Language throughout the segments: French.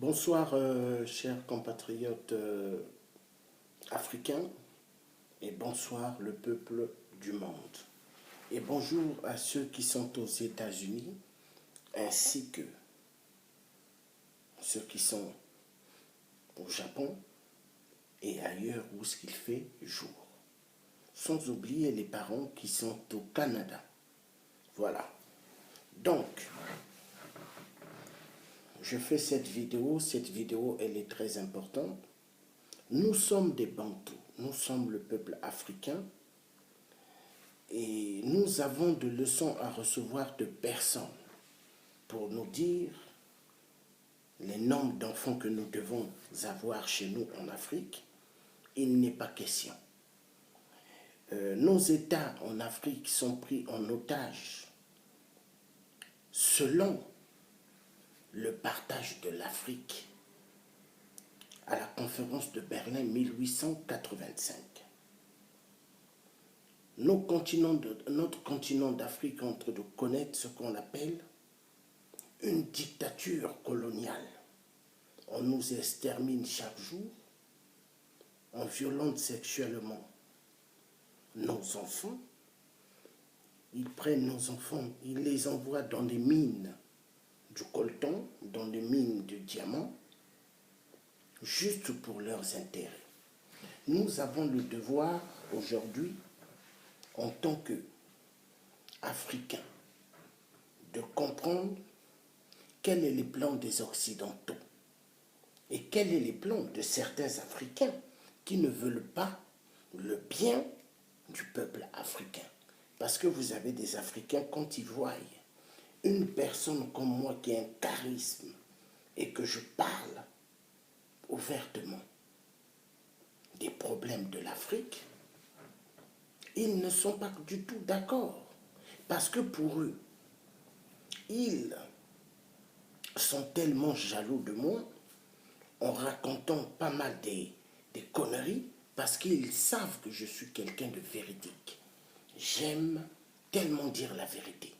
Bonsoir, chers compatriotes africains, et bonsoir le peuple du monde. Et bonjour à ceux qui sont aux États-Unis, ainsi que ceux qui sont au Japon et ailleurs où ce qu'il fait jour. Sans oublier les parents qui sont au Canada. Voilà. Donc, je fais cette vidéo elle est très importante. Nous sommes des Bantous, nous sommes le peuple africain et nous avons des leçons à recevoir de personnes pour nous dire les nombres d'enfants que nous devons avoir chez nous en Afrique. Il n'est pas question. Nos États en Afrique sont pris en otage selon le partage de l'Afrique à la conférence de Berlin 1885. Notre continent d'Afrique est en train de connaître ce qu'on appelle une dictature coloniale. On nous extermine chaque jour, on violente sexuellement nos enfants. Ils prennent nos enfants, ils les envoient dans les mines du coltan, dans les mines de diamants, juste pour leurs intérêts. Nous avons le devoir aujourd'hui, en tant qu'Africains, de comprendre quel est le plan des Occidentaux et quel est le plan de certains Africains qui ne veulent pas le bien du peuple africain. Parce que vous avez des Africains, quand ils voient une personne comme moi qui a un charisme et que je parle ouvertement des problèmes de l'Afrique, ils ne sont pas du tout d'accord. Parce que pour eux, ils sont tellement jaloux de moi en racontant pas mal des conneries parce qu'ils savent que je suis quelqu'un de véridique. J'aime tellement dire la vérité.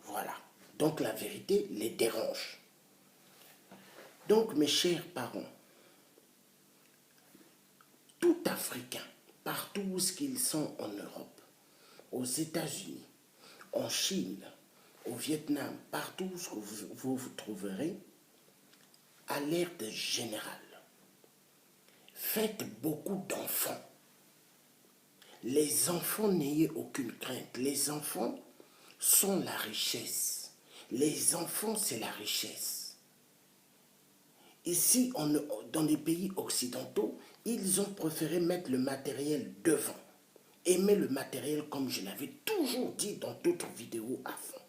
Voilà. Donc la vérité les dérange. Donc mes chers parents, tout Africain, partout où ils sont en Europe, aux États-Unis, en Chine, au Vietnam, partout où vous trouverez, alerte générale. Faites beaucoup d'enfants. Les enfants, n'ayez aucune crainte. Les enfants sont la richesse. Les enfants, c'est la richesse. Ici, dans les pays occidentaux, ils ont préféré mettre le matériel devant. Aimer le matériel comme je l'avais toujours dit dans d'autres vidéos avant.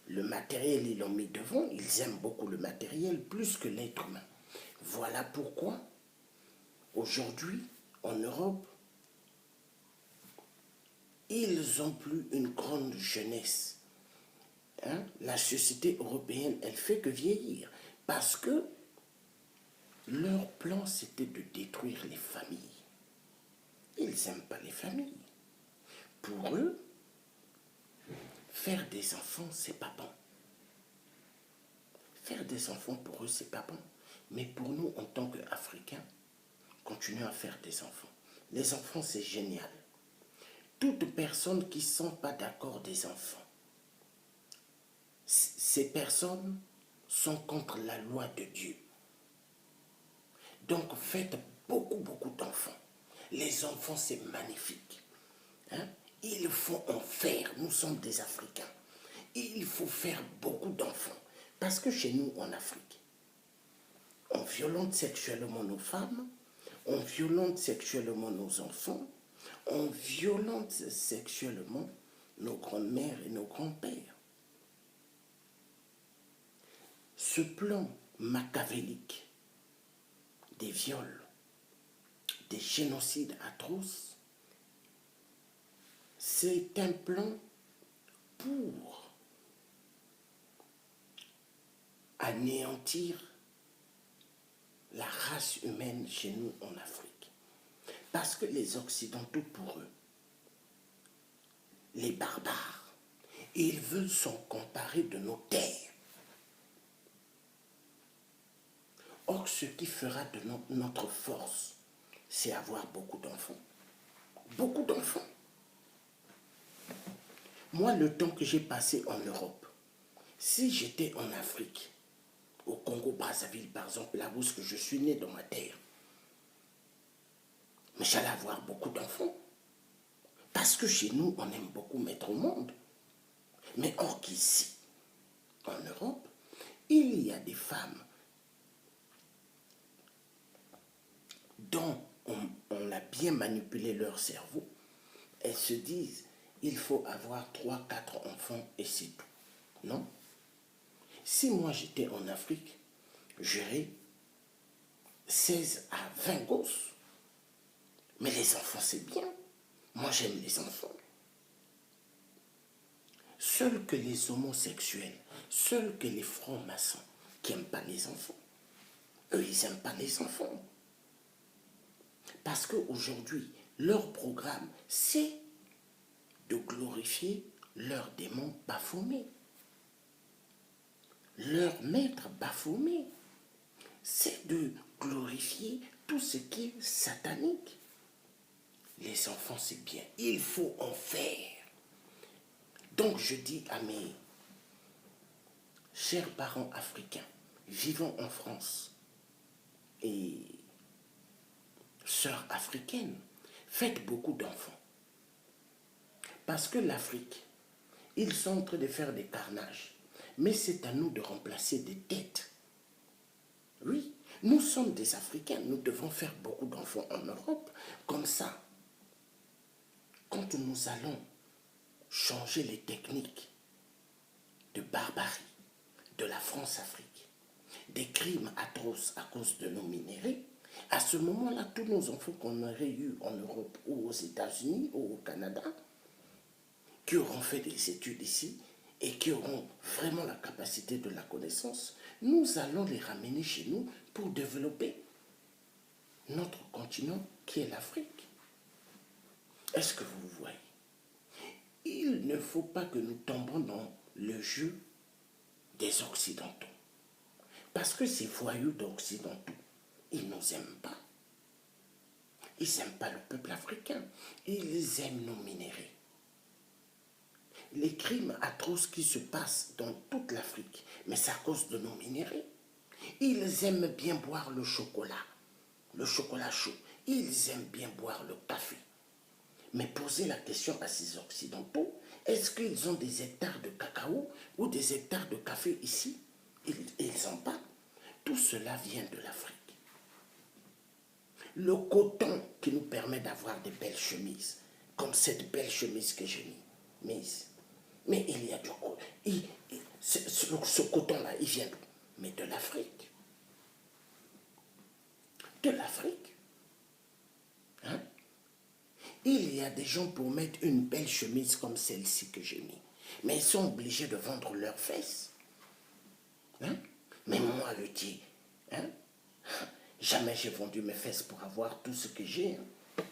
Le matériel, ils l'ont mis devant. Ils aiment beaucoup le matériel plus que l'être humain. Voilà pourquoi, aujourd'hui, en Europe, ils n'ont plus une grande jeunesse. Hein? La société européenne, elle fait que vieillir. Parce que leur plan, c'était de détruire les familles. Ils n'aiment pas les familles. Pour eux, faire des enfants, c'est pas bon. Faire des enfants, pour eux, c'est pas bon. Mais pour nous, en tant qu'Africains, continuons à faire des enfants. Les enfants, c'est génial. Toute personne qui ne sont pas d'accord des enfants, ces personnes sont contre la loi de Dieu. Donc faites beaucoup d'enfants. Les enfants, c'est magnifique. Hein? Il faut en faire. Nous sommes des Africains. Il faut faire beaucoup d'enfants. Parce que chez nous, en Afrique, on violente sexuellement nos femmes, on violente sexuellement nos enfants, on violente sexuellement nos grandes-mères et nos grands-pères. Ce plan machiavélique des viols, des génocides atroces, c'est un plan pour anéantir la race humaine chez nous en Afrique. Parce que les Occidentaux, pour eux, les barbares, ils veulent s'en comparer de nos terres. Or, ce qui fera de notre force, c'est avoir beaucoup d'enfants. Beaucoup d'enfants. Moi, le temps que j'ai passé en Europe, si j'étais en Afrique, au Congo-Brazzaville, par exemple, là où je suis né dans ma terre, mais j'allais avoir beaucoup d'enfants. Parce que chez nous, on aime beaucoup mettre au monde. Mais or qu'ici, en Europe, il y a des femmes dont on a bien manipulé leur cerveau. Elles se disent, il faut avoir 3, 4 enfants et c'est tout. Non. Si moi j'étais en Afrique, j'aurais 16 à 20 gosses. Mais les enfants, c'est bien. Moi, j'aime les enfants. Seuls que les homosexuels, seuls que les francs-maçons qui n'aiment pas les enfants, eux, ils n'aiment pas les enfants. Parce qu'aujourd'hui, leur programme, c'est de glorifier leur démon Baphomet. Leur maître Baphomet, c'est de glorifier tout ce qui est satanique. Les enfants, c'est bien. Il faut en faire. Donc, je dis à mes chers parents africains, vivant en France et sœurs africaines, faites beaucoup d'enfants. Parce que l'Afrique, ils sont en train de faire des carnages. Mais c'est à nous de remplacer des têtes. Oui, nous sommes des Africains, nous devons faire beaucoup d'enfants en Europe. Comme ça, quand nous allons changer les techniques de barbarie de la France-Afrique, des crimes atroces à cause de nos minéraux, à ce moment-là, tous nos enfants qu'on aurait eus en Europe ou aux États-Unis ou au Canada, qui auront fait des études ici et qui auront vraiment la capacité de la connaissance, nous allons les ramener chez nous pour développer notre continent qui est l'Afrique. Est-ce que vous voyez? Il ne faut pas que nous tombions dans le jeu des Occidentaux. Parce que ces voyous d'Occidentaux, ils ne nous aiment pas. Ils n'aiment pas le peuple africain. Ils aiment nos minéraux. Les crimes atroces qui se passent dans toute l'Afrique, mais c'est à cause de nos minéraux. Ils aiment bien boire le chocolat chaud. Ils aiment bien boire le café. Mais posez la question à ces Occidentaux, est-ce qu'ils ont des hectares de cacao ou des hectares de café ici? Ils n'ont pas. Tout cela vient de l'Afrique. Le coton qui nous permet d'avoir des belles chemises, comme cette belle chemise que j'ai mise. Mais il y a du coton. Ce coton-là, il vient d'où? Mais de l'Afrique. De l'Afrique. Hein? Il y a des gens pour mettre une belle chemise comme celle-ci que j'ai mis. Mais ils sont obligés de vendre leurs fesses. Hein? Mais moi, le dit, hein? Jamais j'ai vendu mes fesses pour avoir tout ce que j'ai. Hein?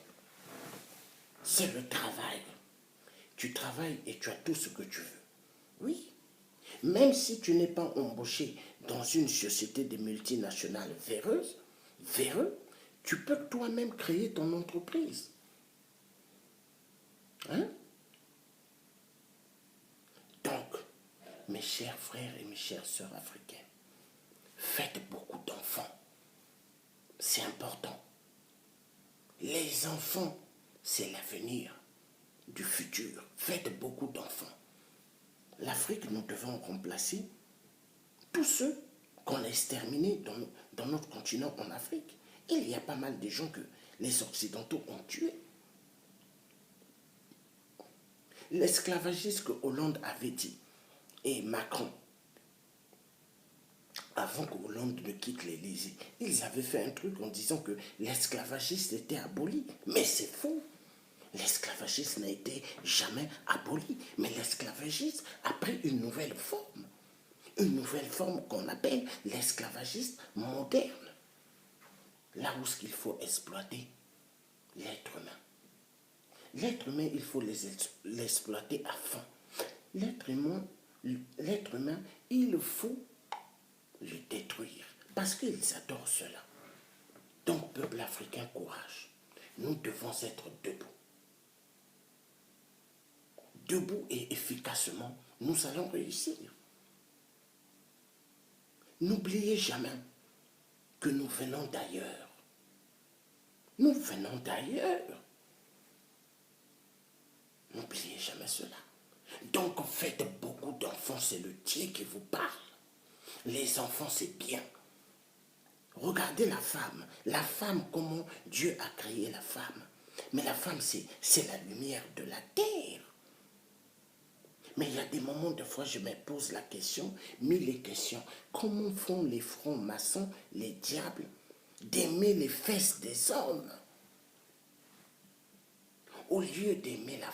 C'est le travail. Tu travailles et tu as tout ce que tu veux. Oui. Même si tu n'es pas embauché dans une société de multinationales véreux, tu peux toi-même créer ton entreprise. Hein? Donc, mes chers frères et mes chères sœurs africaines, faites beaucoup d'enfants. C'est important. Les enfants, c'est l'avenir du futur. Faites beaucoup d'enfants. L'Afrique, nous devons remplacer tous ceux qu'on a exterminés dans notre continent en Afrique. Il y a pas mal de gens que les Occidentaux ont tués. L'esclavagisme que Hollande avait dit, et Macron, avant que Hollande ne quitte l'Élysée, ils avaient fait un truc en disant que l'esclavagisme était aboli. Mais c'est faux. L'esclavagisme n'a été jamais aboli. Mais l'esclavagisme a pris une nouvelle forme. Une nouvelle forme qu'on appelle l'esclavagisme moderne. Là où il faut exploiter l'être humain. L'être humain, il faut l'exploiter à fond. L'être humain, il faut le détruire Parce qu'ils adorent cela. Donc, peuple africain, courage. Nous devons être debout. Debout et efficacement, nous allons réussir. N'oubliez jamais que nous venons d'ailleurs. Nous venons d'ailleurs. N'oubliez jamais cela. Donc faites beaucoup d'enfants, c'est le Dieu qui vous parle. Les enfants, c'est bien. Regardez la femme, comment Dieu a créé la femme. Mais la femme, c'est la lumière de la terre. Mais il y a des moments, de fois, je me pose la question, mille questions. Comment font les francs-maçons, les diables, d'aimer les fesses des hommes au lieu d'aimer la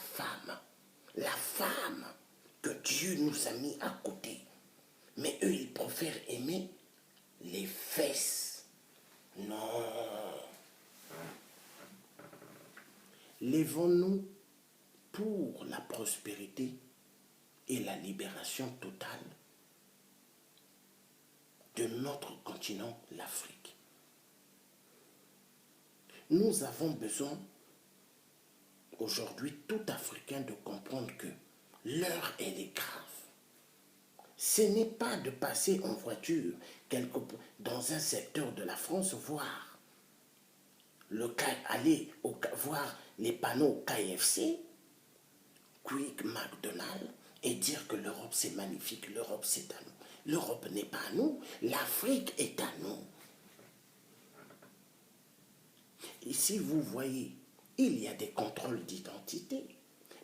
femme que Dieu nous a mis à côté. Mais eux, ils préfèrent aimer les fesses. Non. Lèvons-nous pour la prospérité et la libération totale de notre continent, l'Afrique. Nous avons besoin, aujourd'hui, tout Africain, de comprendre que l'heure, elle est grave. Ce n'est pas de passer en voiture dans un secteur de la France, aller voir les panneaux KFC, Quick, McDonald's, et dire que l'Europe c'est magnifique, l'Europe c'est à nous. L'Europe n'est pas à nous, l'Afrique est à nous. Ici, vous voyez, il y a des contrôles d'identité.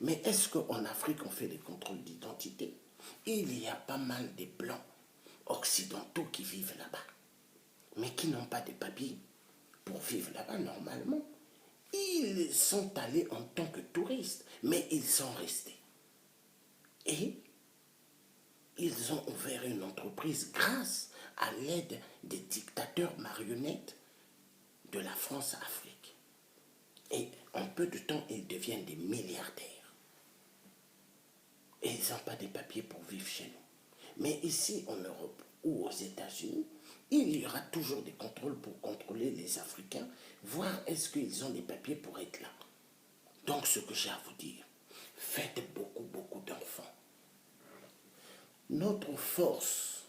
Mais est-ce qu'en Afrique, on fait des contrôles d'identité? Il y a pas mal de Blancs occidentaux qui vivent là-bas, mais qui n'ont pas de papiers pour vivre là-bas normalement. Ils sont allés en tant que touristes, mais ils sont restés. Et ils ont ouvert une entreprise grâce à l'aide des dictateurs marionnettes de la France-Afrique. Et en peu de temps, ils deviennent des milliardaires. Et ils n'ont pas de papiers pour vivre chez nous. Mais ici, en Europe ou aux États-Unis, il y aura toujours des contrôles pour contrôler les Africains, voir est-ce qu'ils ont des papiers pour être là. Donc, ce que j'ai à vous dire, faites beaucoup, beaucoup d'enfants. Notre force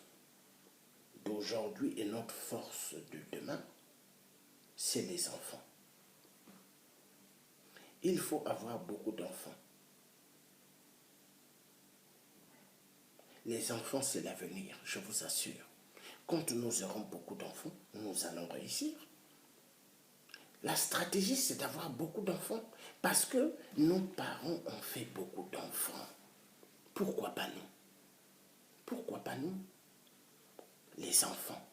d'aujourd'hui et notre force de demain, c'est les enfants. Il faut avoir beaucoup d'enfants. Les enfants, c'est l'avenir, je vous assure. Quand nous aurons beaucoup d'enfants, nous allons réussir. La stratégie, c'est d'avoir beaucoup d'enfants. Parce que nos parents ont fait beaucoup d'enfants. Pourquoi pas nous? Pourquoi pas nous? Les enfants.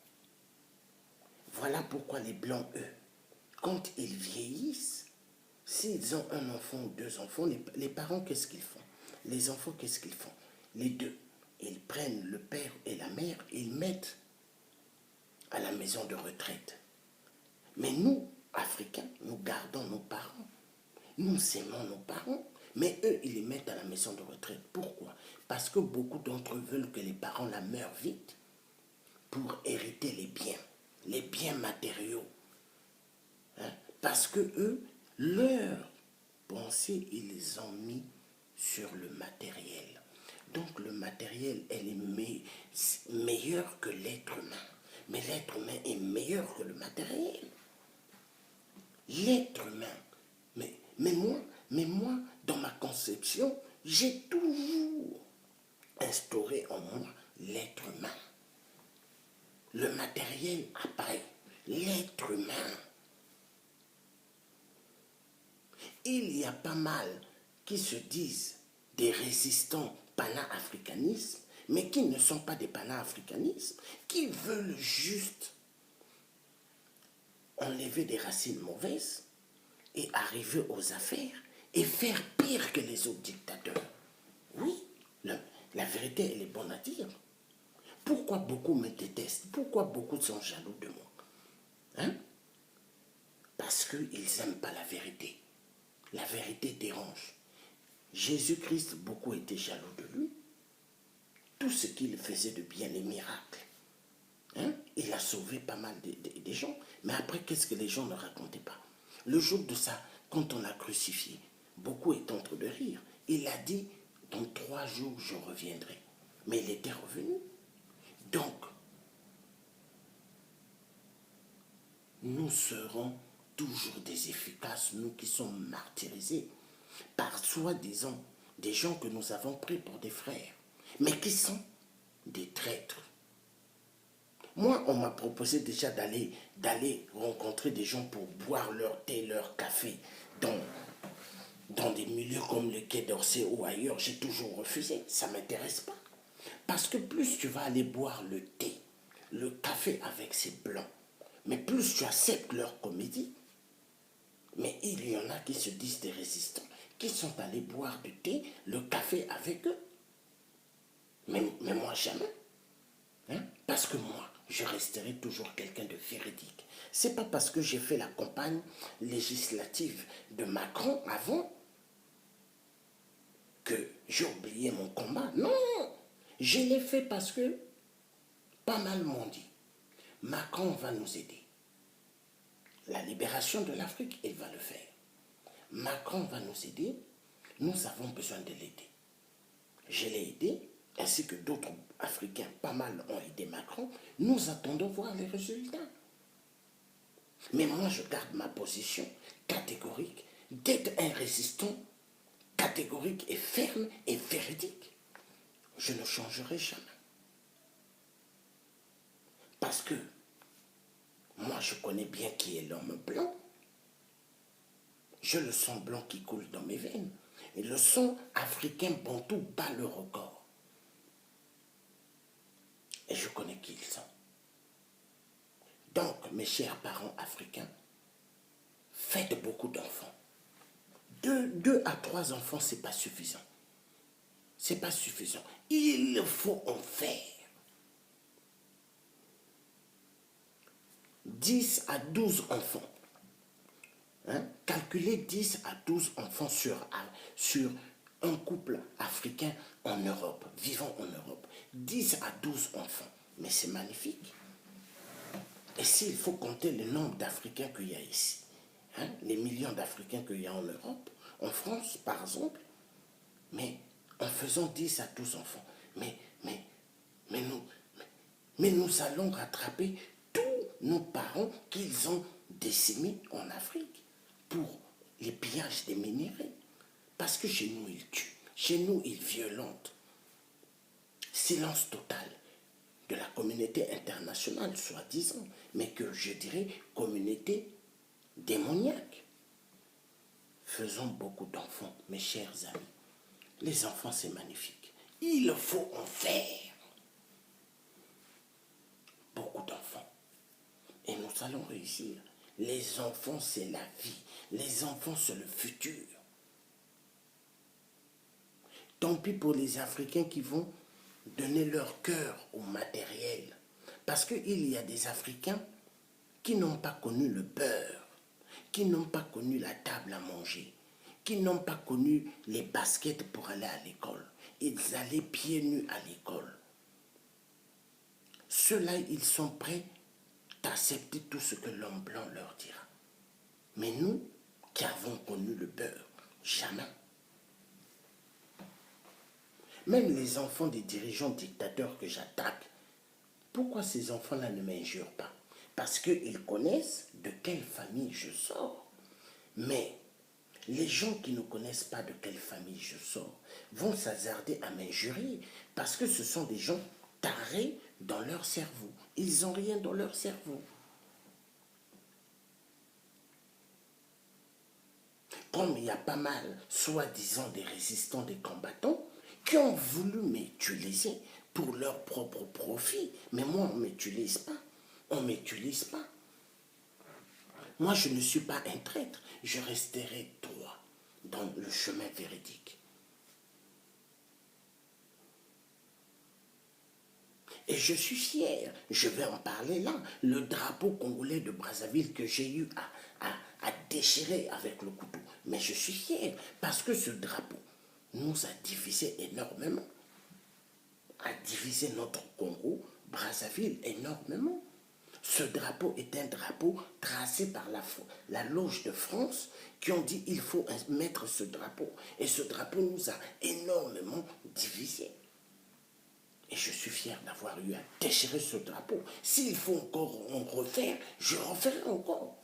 Voilà pourquoi les Blancs, eux, quand ils vieillissent, s'ils ont un enfant ou deux enfants, les parents, qu'est-ce qu'ils font? Les enfants, qu'est-ce qu'ils font? Les deux. Ils prennent le père et la mère et ils mettent à la maison de retraite. Mais nous, Africains, nous gardons nos parents. Nous aimons nos parents. Mais eux, ils les mettent à la maison de retraite. Pourquoi? Parce que beaucoup d'entre eux veulent que les parents la meurent vite pour hériter les biens matériaux. Hein? Parce que eux, leur pensée, ils les ont mis sur le matériel. Donc le matériel, elle est meilleur que l'être humain. Mais l'être humain est meilleur que le matériel. L'être humain. Mais moi, dans ma conception, j'ai toujours instauré en moi l'être humain. Le matériel après, l'être humain. Il y a pas mal qui se disent des résistants pana-africanistes, mais qui ne sont pas des pana-africanistes, qui veulent juste enlever des racines mauvaises et arriver aux affaires et faire pire que les autres dictateurs. Oui, la vérité, elle est bonne à dire. Pourquoi beaucoup me détestent? Pourquoi beaucoup sont jaloux de moi? Hein? Parce qu'ils n'aiment pas la vérité. La vérité dérange. Jésus-Christ, beaucoup étaient jaloux de lui. Tout ce qu'il faisait de bien, les miracles. Hein? il a sauvé pas mal de gens. Mais après, qu'est-ce que les gens ne racontaient pas? Le jour de ça, quand on l'a crucifié, beaucoup étaient en train de rire. Il a dit, dans 3 jours, je reviendrai. Mais il était revenu. Donc, nous serons toujours des efficaces, nous qui sommes martyrisés, par soi-disant des gens que nous avons pris pour des frères, mais qui sont des traîtres. Moi, on m'a proposé déjà d'aller rencontrer des gens pour boire leur thé, leur café dans des milieux comme le Quai d'Orsay ou ailleurs. J'ai toujours refusé, ça ne m'intéresse pas. Parce que plus tu vas aller boire le thé, le café avec ces blancs, mais plus tu acceptes leur comédie. Mais il y en a qui se disent des résistants, qui sont allés boire du thé, le café avec eux. Mais moi, jamais. Hein? Parce que moi, je resterai toujours quelqu'un de véridique. C'est pas parce que j'ai fait la campagne législative de Macron avant que j'ai oublié mon combat. Non, je l'ai fait parce que pas mal m'ont dit. Macron va nous aider. La libération de l'Afrique, il va le faire. Macron va nous aider. Nous avons besoin de l'aider. Je l'ai aidé, ainsi que d'autres Africains, pas mal ont aidé Macron. Nous attendons voir les résultats. Mais moi, je garde ma position catégorique d'être un résistant catégorique et ferme et véridique. Je ne changerai jamais. Parce que moi, je connais bien qui est l'homme blanc. Je le sens blanc qui coule dans mes veines. Et le sang africain bantou bat le record. Et je connais qui ils sont. Donc, mes chers parents africains, faites beaucoup d'enfants. 2 à 3 enfants, ce n'est pas suffisant. Ce n'est pas suffisant. Il faut en faire. 10 à 12 enfants. Hein? Calculez 10 à 12 enfants sur un couple africain en Europe, vivant en Europe. 10 à 12 enfants. Mais c'est magnifique. Et s'il faut compter le nombre d'Africains qu'il y a ici, hein, les millions d'Africains qu'il y a en Europe, en France par exemple, mais en faisant 10 à 12 enfants, mais nous allons rattraper tous nos parents qu'ils ont décimés en Afrique pour les pillages des minéraux. Parce que chez nous, ils tuent, chez nous, ils violentent. Silence total de la communauté internationale, soi-disant, mais que je dirais communauté démoniaque. Faisons beaucoup d'enfants, mes chers amis. Les enfants, c'est magnifique. Il faut en faire. Beaucoup d'enfants. Et nous allons réussir. Les enfants, c'est la vie. Les enfants, c'est le futur. Tant pis pour les Africains qui vont donner leur cœur au matériel. Parce qu'il y a des Africains qui n'ont pas connu le beurre, qui n'ont pas connu la table à manger, qui n'ont pas connu les baskets pour aller à l'école. Ils allaient pieds nus à l'école. Ceux-là, ils sont prêts à accepter tout ce que l'homme blanc leur dira. Mais nous, qui avons connu le beurre, jamais. Même les enfants des dirigeants dictateurs que j'attaque, pourquoi ces enfants-là ne m'injurent pas? Parce qu'ils connaissent de quelle famille je sors. Mais les gens qui ne connaissent pas de quelle famille je sors vont s'hasarder à m'injurier parce que ce sont des gens tarés dans leur cerveau. Ils n'ont rien dans leur cerveau. Comme il y a pas mal, soi-disant, des résistants, des combattants, qui ont voulu m'utiliser pour leur propre profit. Mais moi, on ne m'utilise pas. On ne m'utilise pas. Moi, je ne suis pas un traître. Je resterai droit dans le chemin véridique. Et je suis fier, je vais en parler là, le drapeau congolais de Brazzaville que j'ai eu à déchirer avec le couteau. Mais je suis fier parce que ce drapeau nous a divisé énormément, a divisé notre Congo, Brazzaville énormément. Ce drapeau est un drapeau tracé par la loge de France qui ont dit il faut mettre ce drapeau. Et ce drapeau nous a énormément divisés. Et je suis fier d'avoir eu à déchirer ce drapeau. S'il faut encore en refaire, je referai encore.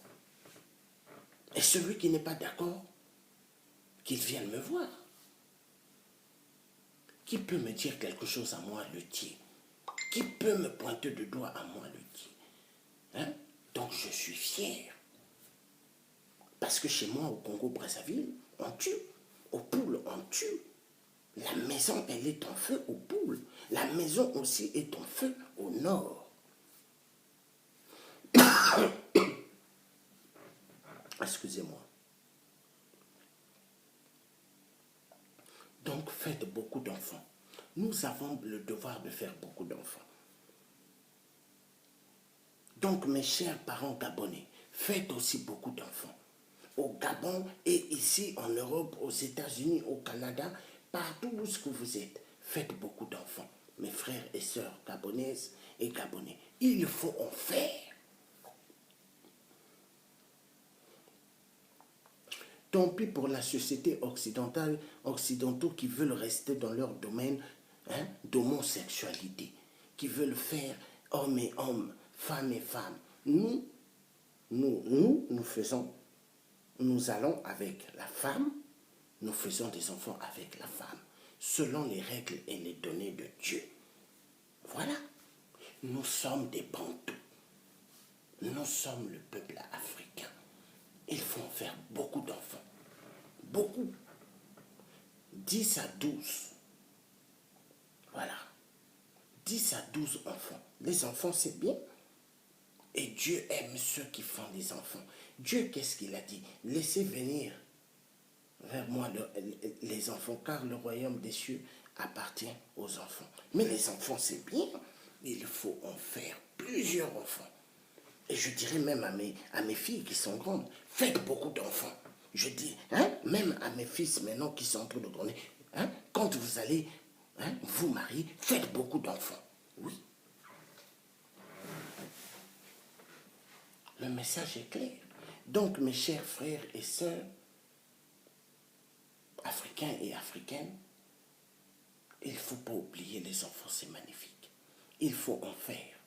Et celui qui n'est pas d'accord, qu'il vienne me voir. Qui peut me dire quelque chose à moi, Luthier? Qui peut me pointer du doigt à moi, Luthier? Hein? Donc je suis fier. Parce que chez moi, au Congo-Brazzaville, on tue. Aux poules, on tue. La maison, elle est en feu aux poules. La maison aussi est en feu au nord. Excusez-moi. Donc faites beaucoup d'enfants. Nous avons le devoir de faire beaucoup d'enfants. Donc mes chers parents gabonais, faites aussi beaucoup d'enfants. Au Gabon et ici en Europe, aux États-Unis, au Canada, partout où ce que vous êtes, faites beaucoup d'enfants. Mes frères et sœurs gabonaises et gabonais, il faut en faire. Tant pis pour la société occidentale, occidentaux qui veulent rester dans leur domaine d'homosexualité, qui veulent faire homme et homme, femme et femme. Nous faisons, nous allons avec la femme, nous faisons des enfants avec la femme, selon les règles et les données de Dieu. Voilà. Nous sommes des Bantous. Nous sommes le peuple africain. Il faut en faire beaucoup d'enfants. Beaucoup. 10 à 12. Voilà. 10 à 12 enfants. Les enfants, c'est bien. Et Dieu aime ceux qui font des enfants. Dieu, qu'est-ce qu'il a dit? Laissez venir vers moi les enfants, car le royaume des cieux appartient aux enfants. Mais les enfants, c'est bien. Il faut en faire plusieurs enfants. Et je dirais même à mes filles qui sont grandes, faites beaucoup d'enfants. Je dis, même à mes fils maintenant qui sont en train de grandir, quand vous allez vous marier, faites beaucoup d'enfants. Oui. Le message est clair. Donc, mes chers frères et sœurs, africains et africaines, il ne faut pas oublier les enfants, c'est magnifique. Il faut en faire.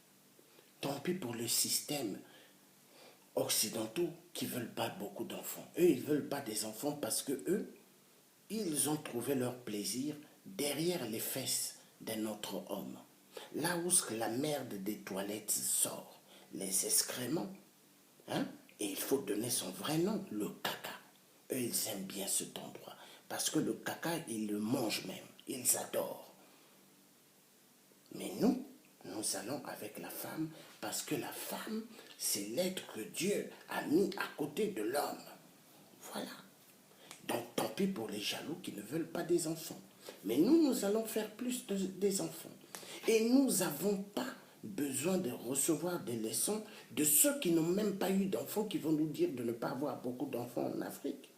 Tant pis pour le système occidentaux qui ne veulent pas beaucoup d'enfants. Eux, ils ne veulent pas des enfants parce que eux, ils ont trouvé leur plaisir derrière les fesses d'un autre homme. Là où la merde des toilettes sort, les excréments, et il faut donner son vrai nom, le caca. Eux, ils aiment bien cet endroit. Parce que le caca, ils le mangent même. Ils adorent. Mais nous allons avec la femme parce que la femme, c'est l'être que Dieu a mis à côté de l'homme. Voilà. Donc, tant pis pour les jaloux qui ne veulent pas des enfants. Mais nous allons faire plus des enfants. Et nous n'avons pas besoin de recevoir des leçons de ceux qui n'ont même pas eu d'enfants qui vont nous dire de ne pas avoir beaucoup d'enfants en Afrique.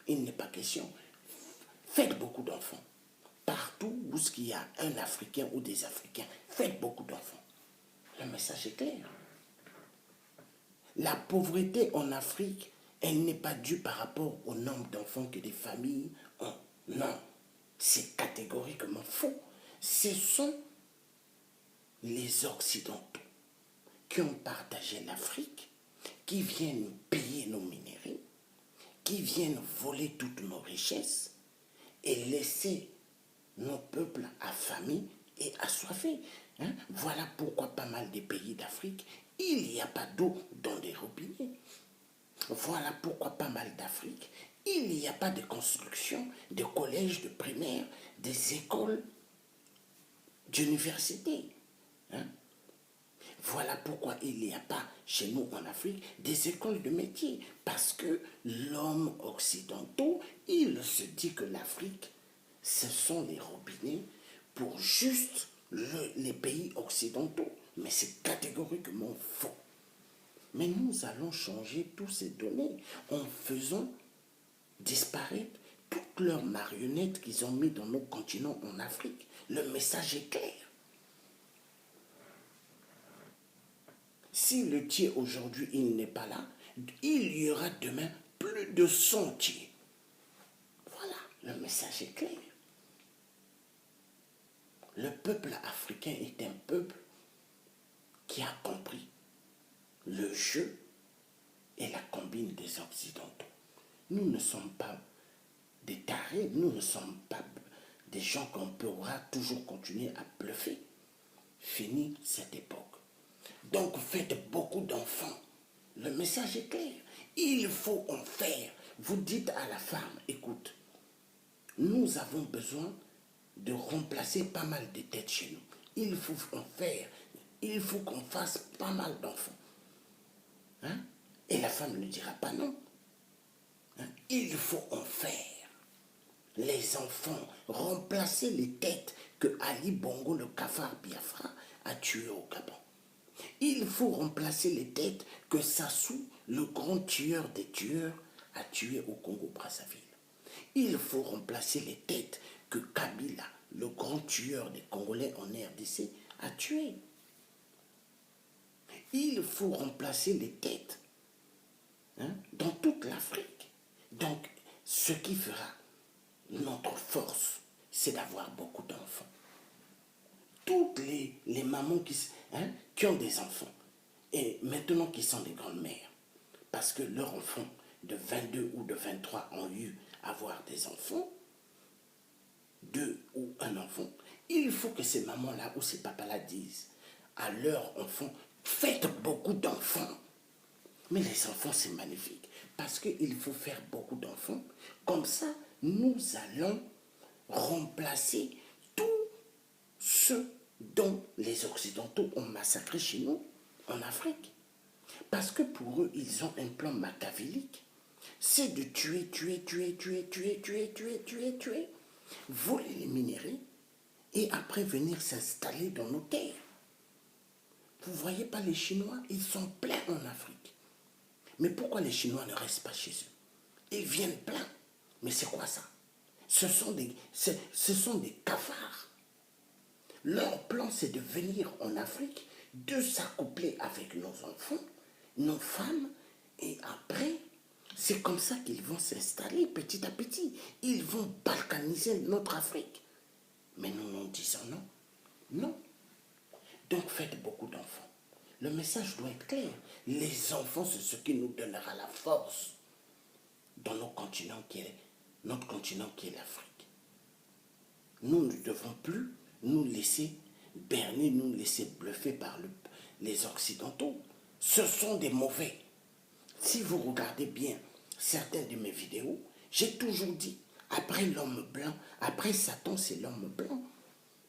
Il n'est pas question. Faites beaucoup d'enfants. Partout où il y a un Africain ou des Africains, faites beaucoup d'enfants. Le message est clair. La pauvreté en Afrique, elle n'est pas due par rapport au nombre d'enfants que les familles ont. Non, c'est catégoriquement faux. Ce sont les Occidentaux qui ont partagé l'Afrique, qui viennent payer nos minerais, qui viennent voler toutes nos richesses et laisser nos peuples affamés et assoiffés. Voilà pourquoi pas mal des pays d'Afrique, il n'y a pas d'eau dans des robinets. Voilà pourquoi pas mal d'Afrique, il n'y a pas de construction de collèges, de primaires, des écoles, d'universités. Voilà pourquoi il n'y a pas chez nous en Afrique des écoles de métier. Parce que l'homme occidental, il se dit que l'Afrique, ce sont les robinets pour juste les pays occidentaux. Mais c'est catégoriquement faux. Mais nous allons changer toutes ces données en faisant disparaître toutes leurs marionnettes qu'ils ont mis dans nos continents en Afrique. Le message est clair. Si le tiers aujourd'hui, il n'est pas là, il y aura demain plus de 100 tiers. Voilà, le message est clair. Le peuple africain est un peuple qui a compris le jeu et la combine des Occidentaux. Nous ne sommes pas des tarés, nous ne sommes pas des gens qu'on pourra toujours continuer à bluffer. Fini cette époque. Donc faites beaucoup d'enfants. Le message est clair. Il faut en faire. Vous dites à la femme, écoute, nous avons besoin de remplacer pas mal de têtes chez nous. Il faut en faire. Il faut qu'on fasse pas mal d'enfants. Hein? Et la femme ne dira pas non. Hein? Il faut en faire. Les enfants, remplacer les têtes que Ali Bongo, le cafard Biafra, a tuées au Gabon. Il faut remplacer les têtes que Sassou, le grand tueur des tueurs, a tuées au Congo-Brazzaville. Il faut remplacer les têtes que Kabila, le grand tueur des Congolais en RDC, a tuées. Il faut remplacer les têtes dans toute l'Afrique. Donc, ce qui fera notre force, c'est d'avoir beaucoup d'enfants. Toutes les mamans qui ont des enfants, et maintenant qui sont des grandes-mères, parce que leurs enfants de 22 ou de 23 ont eu à avoir des enfants, 2 ou un enfant, il faut que ces mamans-là ou ces papas-là disent à leurs enfants, faites beaucoup d'enfants. Mais les enfants, c'est magnifique, parce qu'il faut faire beaucoup d'enfants. Comme ça, nous allons remplacer tout ce dont les Occidentaux ont massacré chez nous, en Afrique. Parce que pour eux, ils ont un plan machiavélique. C'est de tuer, voler les minéraux et après venir s'installer dans nos terres. Vous ne voyez pas les Chinois, ils sont pleins en Afrique. Mais pourquoi les Chinois ne restent pas chez eux? Ils viennent pleins. Mais c'est quoi ça? Ce sont des cafards. Leur plan, c'est de venir en Afrique, de s'accoupler avec nos enfants, nos femmes, et après, c'est comme ça qu'ils vont s'installer petit à petit. Ils vont balkaniser notre Afrique. Mais nous disons non. Non. Donc faites beaucoup d'enfants. Le message doit être clair. Les enfants, c'est ce qui nous donnera la force dans notre continent qui est l'Afrique. Nous ne devons plus nous laisser berner, nous laisser bluffer par les Occidentaux. Ce sont des mauvais. Si vous regardez bien certaines de mes vidéos, j'ai toujours dit, après l'homme blanc, après Satan, c'est l'homme blanc.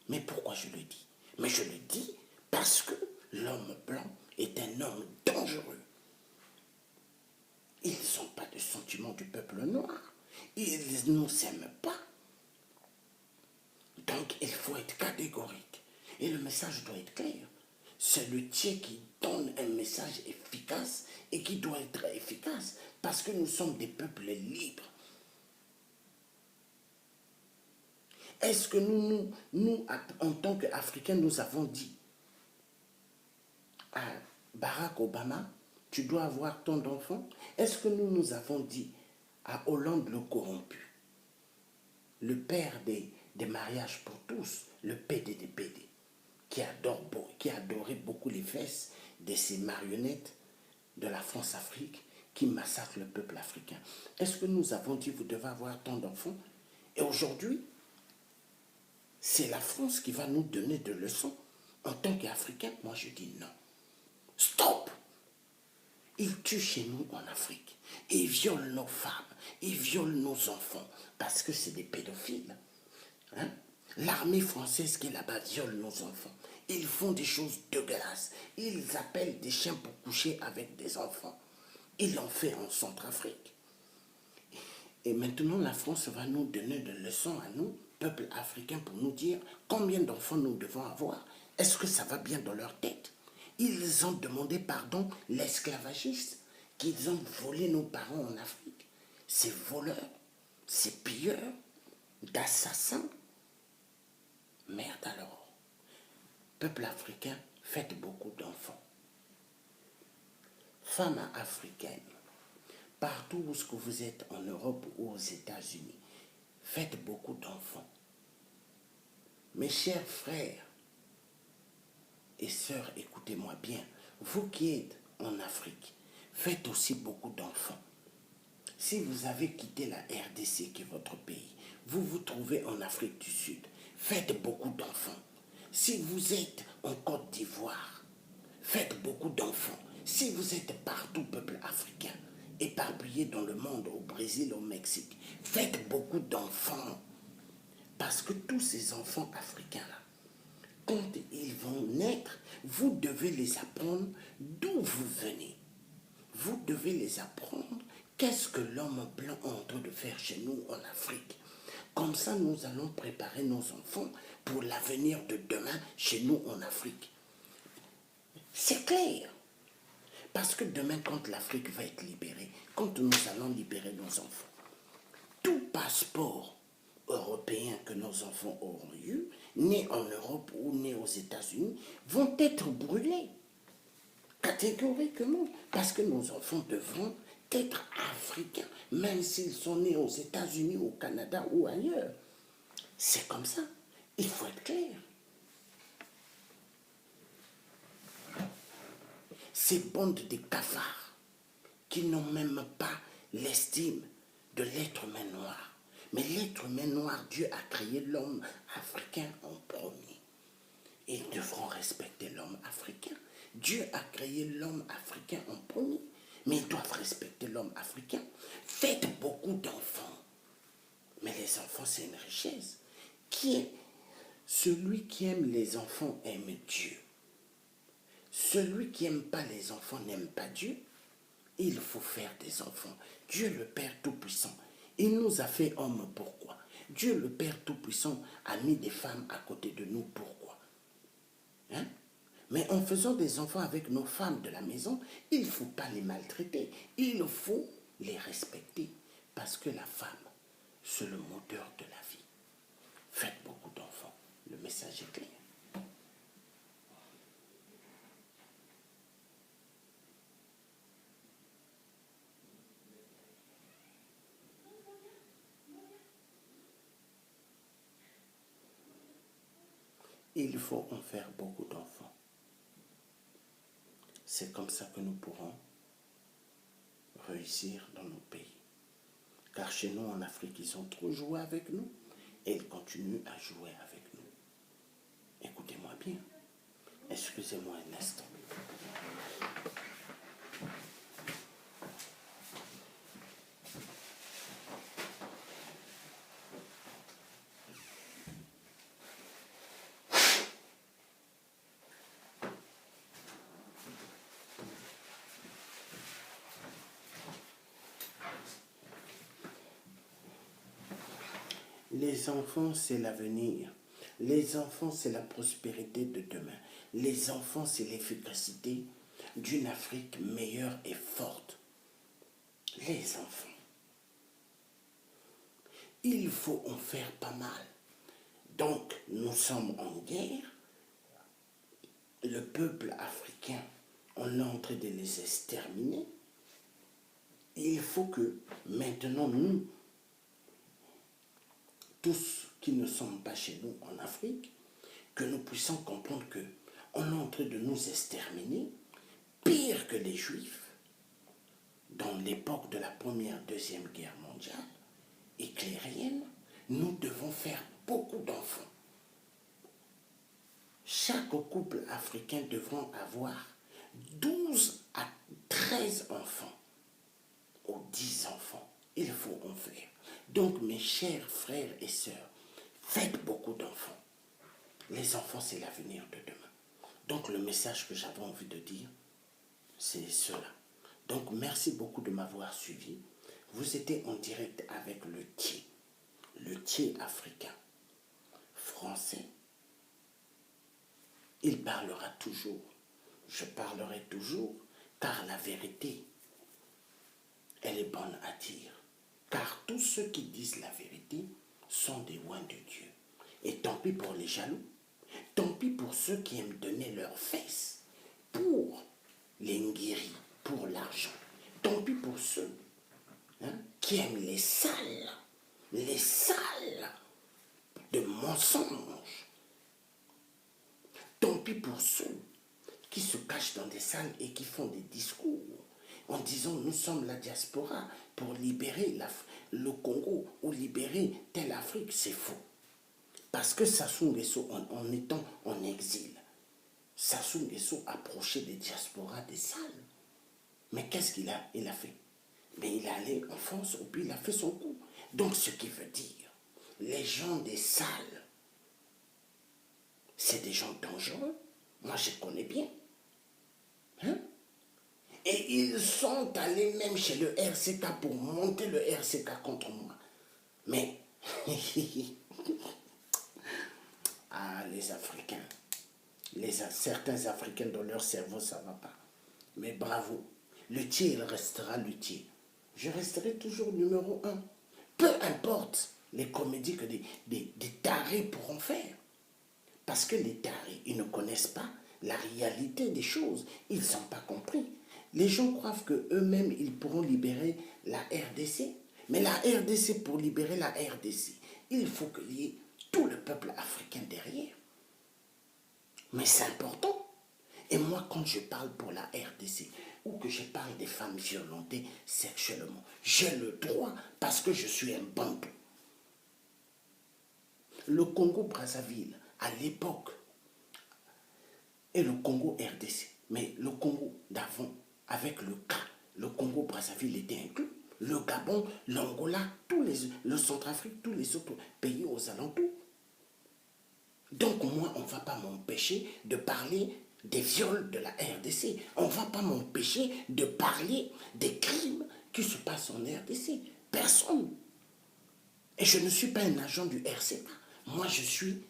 Mais pourquoi je le dis? Mais je le dis parce que l'homme blanc est un homme dangereux. Ils n'ont pas de sentiment du peuple noir. Ils ne nous aiment pas. Donc il faut être catégorique. Et le message doit être clair. C'est le tiers qui donne un message efficace et qui doit être efficace parce que nous sommes des peuples libres. Est-ce que nous, en tant qu'Africains, nous avons dit à Barack Obama, tu dois avoir tant d'enfants? Est-ce que nous avons dit à Hollande le corrompu, le père des mariages pour tous, le PDD, qui adorait beaucoup les fesses de ces marionnettes de la France-Afrique qui massacrent le peuple africain? Est-ce que nous avons dit vous devez avoir tant d'enfants? Et aujourd'hui, c'est la France qui va nous donner des leçons. En tant qu'Africains, moi je dis non. Stop! Ils tuent chez nous en Afrique. Ils violent nos femmes. Ils violent nos enfants. Parce que c'est des pédophiles. Hein? L'armée française qui est là-bas viole nos enfants. Ils font des choses dégueulasses. Ils appellent des chiens pour coucher avec des enfants. Ils l'ont fait en Centrafrique. Et maintenant, la France va nous donner des leçons à nous, peuple africain, pour nous dire combien d'enfants nous devons avoir. Est-ce que ça va bien dans leur tête? Ils ont demandé pardon, l'esclavagistes, qu'ils ont volé nos parents en Afrique. Ces voleurs, ces pilleurs, d'assassins. Merde alors. Peuple africain, faites beaucoup d'enfants. femmes africaines, partout où vous êtes en Europe ou aux États-Unis, faites beaucoup d'enfants. Mes chers frères et sœurs, écoutez-moi bien. Vous qui êtes en Afrique, faites aussi beaucoup d'enfants. Si vous avez quitté la RDC, qui est votre pays, vous vous trouvez en Afrique du Sud, faites beaucoup d'enfants. Si vous êtes en Côte d'Ivoire, faites beaucoup d'enfants. Si vous êtes partout, peuple africain, éparpillé dans le monde, au Brésil, au Mexique, faites beaucoup d'enfants. Parce que tous ces enfants africains-là, quand ils vont naître, vous devez les apprendre d'où vous venez. Vous devez les apprendre qu'est-ce que l'homme blanc est en train de faire chez nous en Afrique. Comme ça, nous allons préparer nos enfants pour l'avenir de demain chez nous en Afrique. C'est clair. Parce que demain, quand l'Afrique va être libérée, quand nous allons libérer nos enfants, tout passeport européen que nos enfants auront eu, nés en Europe ou nés aux États-Unis, vont être brûlés. Catégoriquement. Parce que nos enfants devront être africains, même s'ils sont nés aux États-Unis, au Canada ou ailleurs. C'est comme ça. Il faut être clair. Ces bandes de cafards qui n'ont même pas l'estime de l'être humain noir. Mais l'être humain noir, Dieu a créé l'homme africain en premier. Et ils devront respecter l'homme africain. Dieu a créé l'homme africain en premier. Mais ils doivent respecter l'homme africain. Faites beaucoup d'enfants. Mais les enfants, c'est une richesse. Celui qui aime les enfants aime Dieu. Celui qui n'aime pas les enfants n'aime pas Dieu. Il faut faire des enfants. Dieu le Père Tout-Puissant, il nous a fait hommes. Pourquoi? Dieu le Père Tout-Puissant a mis des femmes à côté de nous. Pourquoi? Hein? Mais en faisant des enfants avec nos femmes de la maison, il ne faut pas les maltraiter. Il faut les respecter. Parce que la femme, c'est le moteur de la vie. Faites beaucoup d'enfants. Le message est clair. Il faut en faire beaucoup d'enfants. C'est comme ça que nous pourrons réussir dans nos pays. Car chez nous, en Afrique, ils ont trop joué avec nous et ils continuent à jouer avec nous. Écoutez-moi bien. Excusez-moi un instant. Les enfants, c'est l'avenir. Les enfants, c'est la prospérité de demain. Les enfants, c'est l'efficacité d'une Afrique meilleure et forte. Les enfants. Il faut en faire pas mal. Donc, nous sommes en guerre. Le peuple africain, on est en train de les exterminer. Il faut que maintenant, nous, tous qui ne sommes pas chez nous en Afrique, que nous puissions comprendre qu'on est en train de nous exterminer, pire que les Juifs, dans l'époque de la Première, Deuxième Guerre mondiale, éclairienne, nous devons faire beaucoup d'enfants. Chaque couple africain devra avoir 12 à 13 enfants, ou 10 enfants. Il faut en faire. Donc, mes chers frères et sœurs, faites beaucoup d'enfants. Les enfants, c'est l'avenir de demain. Donc, le message que j'avais envie de dire, c'est cela. Donc, merci beaucoup de m'avoir suivi. Vous étiez en direct avec le Thier africain, français. Il parlera toujours. Je parlerai toujours, car la vérité, elle est bonne à dire. Car tous ceux qui disent la vérité sont des oins de Dieu. Et tant pis pour les jaloux, tant pis pour ceux qui aiment donner leurs fesses pour les nguiris, pour l'argent. Tant pis pour ceux qui aiment les salles de mensonges. Tant pis pour ceux qui se cachent dans des salles et qui font des discours en disant nous sommes la diaspora pour libérer le Congo ou libérer telle Afrique. C'est faux. Parce que Sassou Nguesso, en étant en exil, Sassou Nguesso approchait des diasporas des salles. Mais qu'est-ce qu'il a fait? Mais il est allé en France et puis il a fait son coup. Donc ce qui veut dire, les gens des salles, c'est des gens dangereux. Moi je connais bien. Et ils sont allés même chez le RCK pour monter le RCK contre moi. Mais, ah, les Africains, certains Africains dans leur cerveau, ça ne va pas. Mais bravo, le tiers, il restera le tiers. Je resterai toujours numéro 1. Peu importe les comédies que des tarés pourront faire. Parce que les tarés, ils ne connaissent pas la réalité des choses. Ils n'ont pas compris. Les gens croient qu'eux-mêmes, ils pourront libérer la RDC. Mais la RDC, pour libérer la RDC, il faut qu'il y ait tout le peuple africain derrière. Mais c'est important. Et moi, quand je parle pour la RDC, ou que je parle des femmes violentées sexuellement, j'ai le droit parce que je suis un bantou. Le Congo-Brazzaville, à l'époque, et le Congo-RDC, mais le Congo d'avant, avec le Congo-Brazzaville était inclus. Le Gabon, l'Angola, le Centrafrique, tous les autres pays aux alentours. Donc moi, on ne va pas m'empêcher de parler des viols de la RDC. On ne va pas m'empêcher de parler des crimes qui se passent en RDC. Personne. Et je ne suis pas un agent du RCK. Moi, je suis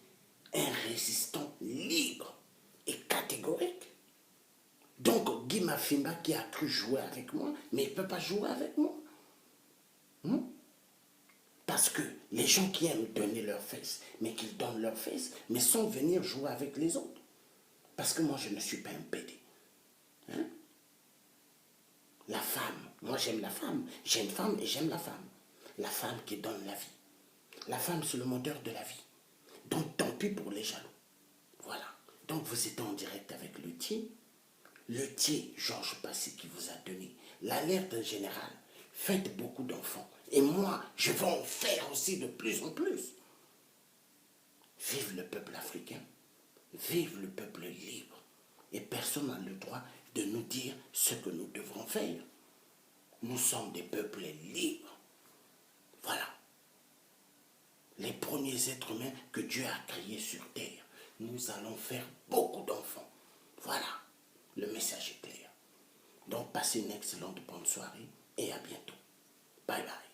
un résistant libre et catégorique. Donc, Guy Mafimba qui a cru jouer avec moi, mais il ne peut pas jouer avec moi. Parce que les gens qui aiment donner leur fesses, mais qui donnent leur fesses, mais sans venir jouer avec les autres. Parce que moi, je ne suis pas un pédé. La femme, moi j'aime la femme. J'ai une femme et j'aime la femme. La femme qui donne la vie. La femme, c'est le moteur de la vie. Donc, tant pis pour les jaloux. Voilà. Donc, vous êtes en direct avec le tiers Georges Passy qui vous a donné l'alerte générale. Faites beaucoup d'enfants. Et moi, je vais en faire aussi de plus en plus. Vive le peuple africain. Vive le peuple libre. Et personne n'a le droit de nous dire ce que nous devrons faire. Nous sommes des peuples libres. Voilà. Les premiers êtres humains que Dieu a créés sur terre. Nous allons faire beaucoup d'enfants. Voilà. Le message est clair. Donc, passez une excellente bonne soirée et à bientôt. Bye bye.